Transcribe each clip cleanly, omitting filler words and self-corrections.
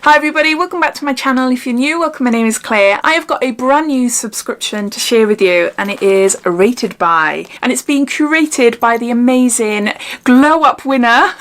Hi everybody, welcome back to my channel. If you're new, welcome, my name is Claire. I have got a brand new subscription to share with you and it is Rated By, and it's being curated by the amazing Glow Up winner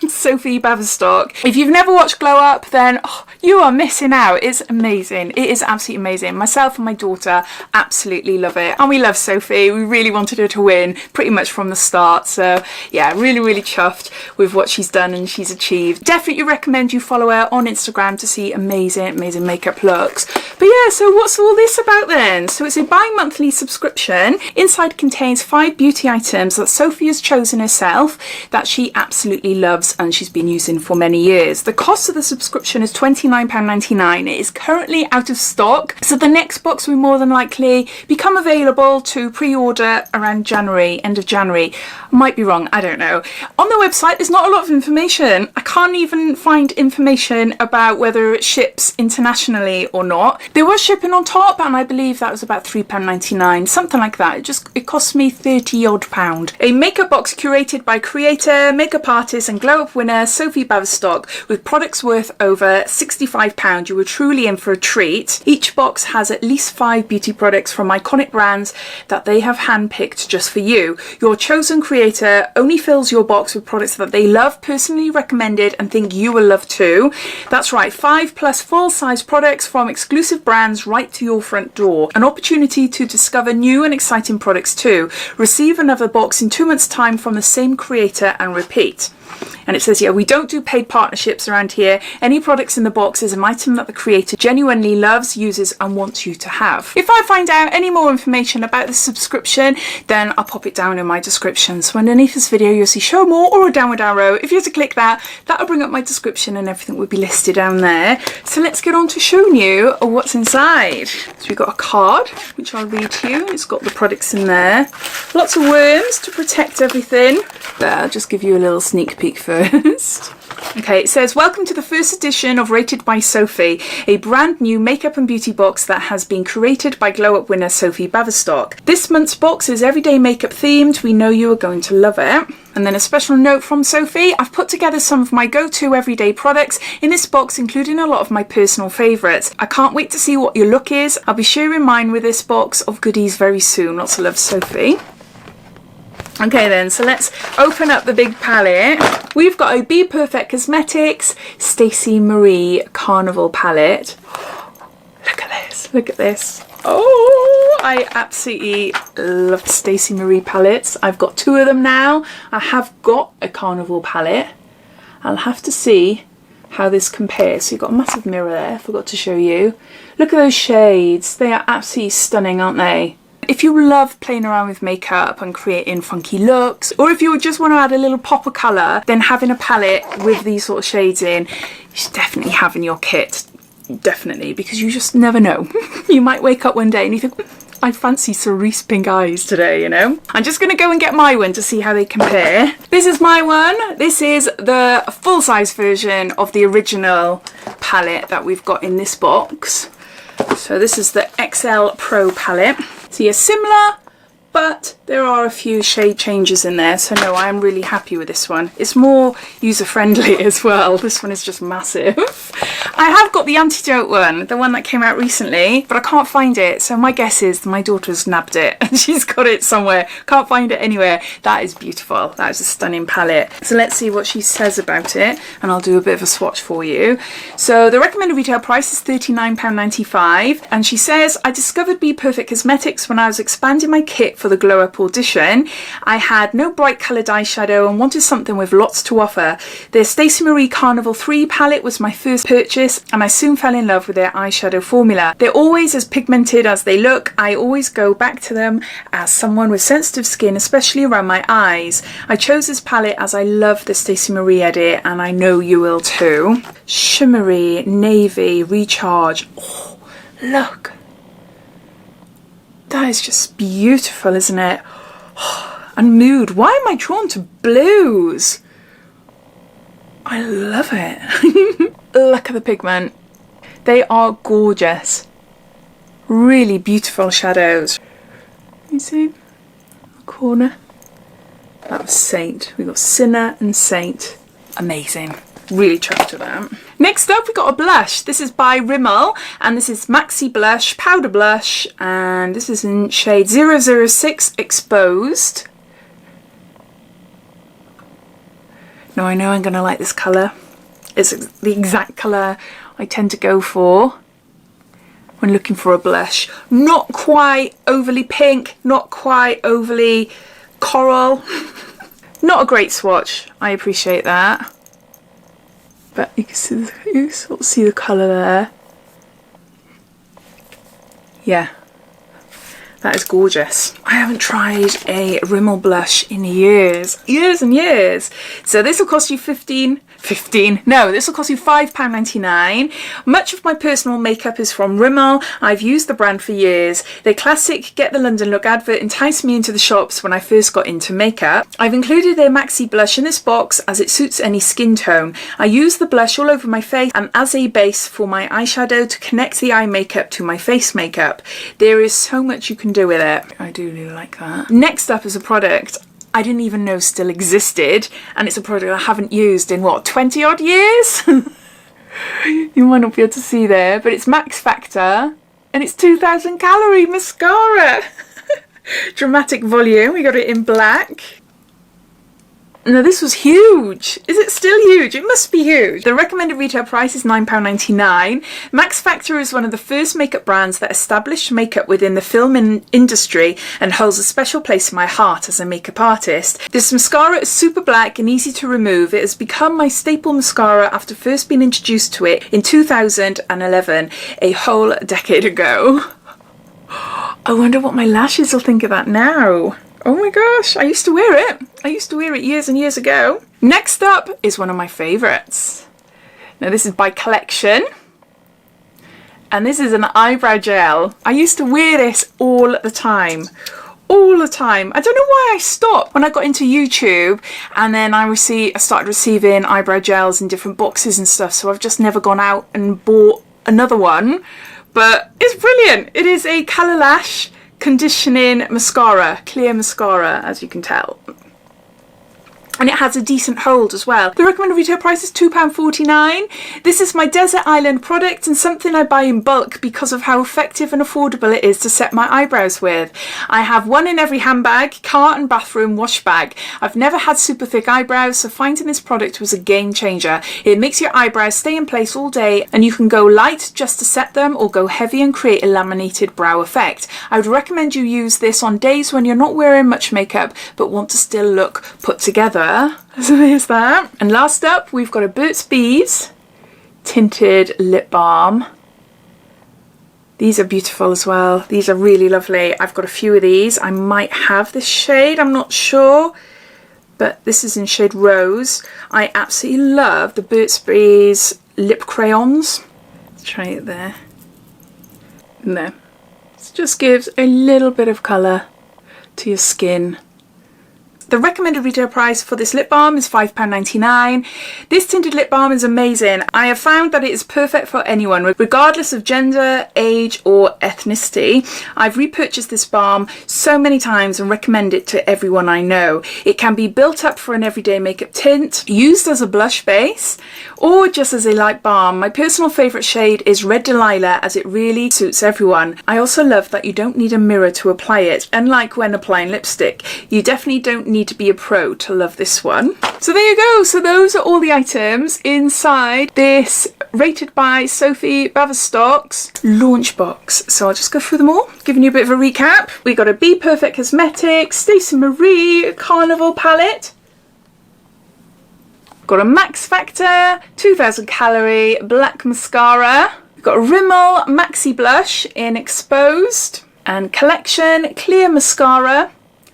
Sophie Baverstock. If you've never watched Glow Up, then you are missing out. It's amazing. It is absolutely amazing. Myself and my daughter absolutely love it, and we love Sophie. We really wanted her to win pretty much from the start, so yeah, really chuffed with what she's done and she's achieved. Definitely recommend you follow her on Instagram to see amazing makeup looks. But yeah, so what's all this about then? So it's a bi-monthly subscription. Inside contains 5 beauty items that Sophie has chosen herself that she absolutely loves and she's been using for many years. The cost of the subscription is £29.99. It is currently out of stock, so the next box will more than likely become available to pre-order around January, end of January. I might be wrong, I don't know. On the website there's not a lot of information. I can't even find information about whether it ships internationally or not. There was shipping on top and I believe that was about £3.99, something like that. It cost me £30 odd. A makeup box curated by creator, makeup artist and Glow Up winner Sophie Baverstock with products worth over £65. You were truly in for a treat. Each box has at least 5 beauty products from iconic brands that they have handpicked just for you. Your chosen creator only fills your box with products that they love, personally recommended and think you will love too. That's right, 5+ full-size products from exclusive brands right to your front door. An opportunity to discover new and exciting products too. Receive another box in 2 months' time from the same creator and repeat. And it says, yeah, we don't do paid partnerships around here. Any products in the box is an item that the creator genuinely loves, uses and wants you to have. If I find out any more information about the subscription, then I'll pop it down in my description. So underneath this video you'll see show more or a downward arrow. If you were to click that, that'll bring up my description and everything will be listed down there. So let's get on to showing you what's inside. So we've got a card, which I'll read to you. It's got the products in there. Lots of worms to protect everything. There, I'll just give you a little sneak peek first. Okay, it says, welcome to the first edition of Rated by Sophie, a brand new makeup and beauty box that has been curated by Glow Up winner Sophie Baverstock. This month's box is everyday makeup themed. We know you are going to love it. And then a special note from Sophie, I've put together some of my go-to everyday products in this box, including a lot of my personal favourites. I can't wait to see what your look is. I'll be sharing mine with this box of goodies very soon. Lots of love, Sophie. Okay then, so let's open up the big palette. We've got a Be Perfect Cosmetics Stacy Marie Carnival Palette. Look at this, look at this. Oh, I absolutely love Stacy Marie palettes. I've got 2 of them now. I have got a Carnival palette. I'll have to see how this compares. So you've got a massive mirror there, I forgot to show you. Look at those shades. They are absolutely stunning, aren't they? If you love playing around with makeup and creating funky looks, or if you just want to add a little pop of colour, then having a palette with these sort of shades in, you should definitely have in your kit. Definitely, because you just never know. You might wake up one day and you think, I fancy cerise pink eyes today, you know. I'm just going to go and get my one to see how they compare. This is my one. This is the full-size version of the original palette that we've got in this box. So this is the XL Pro palette. So yeah, similar, but there are a few shade changes in there. So no, I'm really happy with this one. It's more user-friendly as well. This one is just massive. I have got the Antidote one, the one that came out recently, but I can't find it. So my guess is my daughter's nabbed it and she's got it somewhere. Can't find it anywhere. That is beautiful. That is a stunning palette. So let's see what she says about it and I'll do a bit of a swatch for you. So the recommended retail price is £39.95 and she says, I discovered Be Perfect Cosmetics when I was expanding my kit for the Glow Up audition. I had no bright coloured eyeshadow and wanted something with lots to offer. Their Stacy Marie Carnival 3 palette was my first purchase and I soon fell in love with their eyeshadow formula. They're always as pigmented as they look. I always go back to them as someone with sensitive skin, especially around my eyes. I chose this palette as I love the Stacy Marie edit and I know you will too. Shimmery, navy, recharge. Oh, look. That is just beautiful, isn't it? And mood. Why am I drawn to blues? I love it. Look at the pigment. They are gorgeous. Really beautiful shadows. You see? The corner. That was Saint. We've got Sinner and Saint. Amazing. Really chuffed with that. Next up, we got a blush. This is by Rimmel, and this is Maxi Blush, Powder Blush, and this is in shade 006 Exposed. Now I know I'm going to like this colour. It's the exact colour I tend to go for when looking for a blush. Not quite overly pink, not quite overly coral. Not a great swatch, I appreciate that. But you can sort of see the colour there. Yeah, that is gorgeous. I haven't tried a Rimmel blush in years and years. So this will cost you this will cost you £5.99. Much of my personal makeup is from Rimmel. I've used the brand for years. Their classic Get the London Look advert enticed me into the shops when I first got into makeup. I've included their Maxi blush in this box as it suits any skin tone. I use the blush all over my face and as a base for my eyeshadow to connect the eye makeup to my face makeup. There is so much you can do with it. I do really like that. Next up is a product I didn't even know still existed, and it's a product I haven't used in what, 20 odd years? You might not be able to see there, but it's Max Factor and it's 2000 calorie mascara. Dramatic volume. We got it in black. Now this was huge. Is it still huge? It must be huge. The recommended retail price is £9.99. Max Factor is one of the first makeup brands that established makeup within the film industry and holds a special place in my heart as a makeup artist. This mascara is super black and easy to remove. It has become my staple mascara after first being introduced to it in 2011, a whole decade ago. I wonder what my lashes will think of that now. Oh my gosh, I used to wear it. I used to wear it years and years ago. Next up is one of my favourites. Now this is by Collection. And this is an eyebrow gel. I used to wear this all the time. All the time. I don't know why I stopped when I got into YouTube, and then I started receiving eyebrow gels in different boxes and stuff, so I've just never gone out and bought another one. But it's brilliant. It is a Colour Lash conditioning mascara, clear mascara, as you can tell. And it has a decent hold as well. The recommended retail price is £2.49. This is my desert island product and something I buy in bulk because of how effective and affordable it is to set my eyebrows with. I have one in every handbag, car and bathroom wash bag. I've never had super thick eyebrows, so finding this product was a game changer. It makes your eyebrows stay in place all day and you can go light just to set them or go heavy and create a laminated brow effect. I would recommend you use this on days when you're not wearing much makeup but want to still look put together. So there's that. And last up, we've got a Burt's Bees tinted lip balm. These are beautiful as well. These are really lovely. I've got a few of these. I might have this shade, I'm not sure, but this is in shade Rose. I absolutely love the Burt's Bees lip crayons. Let's try it there. And there. It just gives a little bit of colour to your skin. The recommended retail price for this lip balm is £5.99. This tinted lip balm is amazing. I have found that it is perfect for anyone, regardless of gender, age or ethnicity. I've repurchased this balm so many times and recommend it to everyone I know. It can be built up for an everyday makeup tint, used as a blush base, or just as a light balm. My personal favourite shade is Red Delilah, as it really suits everyone. I also love that you don't need a mirror to apply it, unlike when applying lipstick. You definitely don't need to be a pro to love this one. So there you go. So those are all the items inside this Rated by Sophie Baverstock's launch box. So I'll just go through them all, giving you a bit of a recap. We got a Be Perfect Cosmetics, Stacy Marie Carnival Palette. Got a Max Factor 2000 calorie black mascara. We've got a Rimmel Maxi Blush in Exposed, and Collection clear mascara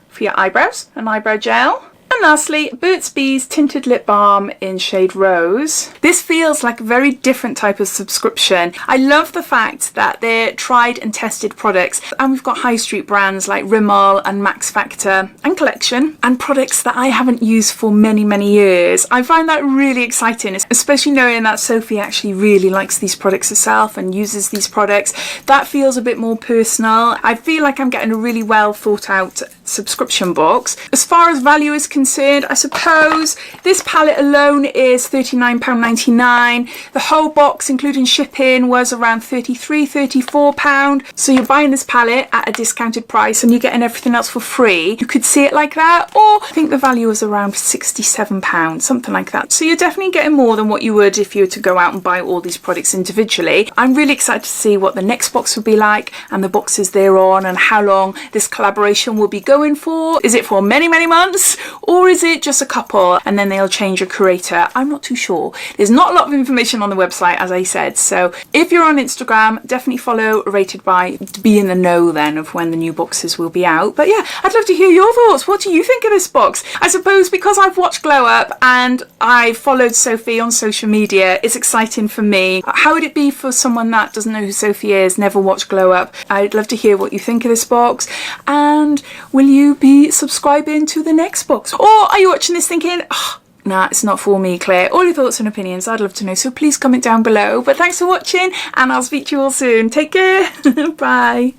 for your eyebrows, an eyebrow gel. And lastly, Burt's Bees tinted lip balm in shade Rose. This feels like a very different type of subscription. I love the fact that they're tried and tested products, and we've got high street brands like Rimmel and Max Factor and Collection, and products that I haven't used for many years. I find that really exciting, especially knowing that Sophie actually really likes these products herself and uses these products. That feels a bit more personal. I feel like I'm getting a really well thought out subscription box. As far as value is concerned, I suppose this palette alone is £39.99. The whole box, including shipping, was around £34. So you're buying this palette at a discounted price and you're getting everything else for free. You could see it like that, or I think the value was around £67, something like that. So you're definitely getting more than what you would if you were to go out and buy all these products individually. I'm really excited to see what the next box will be like and the boxes they're on and how long this collaboration will be going for. Is it for many months, or is it just a couple and then they'll change a curator? I'm not too sure. There's not a lot of information on the website, as I said, so if you're on Instagram, definitely follow Rated By to be in the know then of when the new boxes will be out. But yeah, I'd love to hear your thoughts. What do you think of this box? I suppose because I've watched Glow Up and I've followed Sophie on social media, it's exciting for me. How would it be for someone that doesn't know who Sophie is, never watched Glow Up? I'd love to hear what you think of this box. And will you be subscribing to the next box? Or are you watching this thinking, oh, nah, it's not for me, Claire? All your thoughts and opinions, I'd love to know, so please comment down below. But thanks for watching and I'll speak to you all soon. Take care. Bye.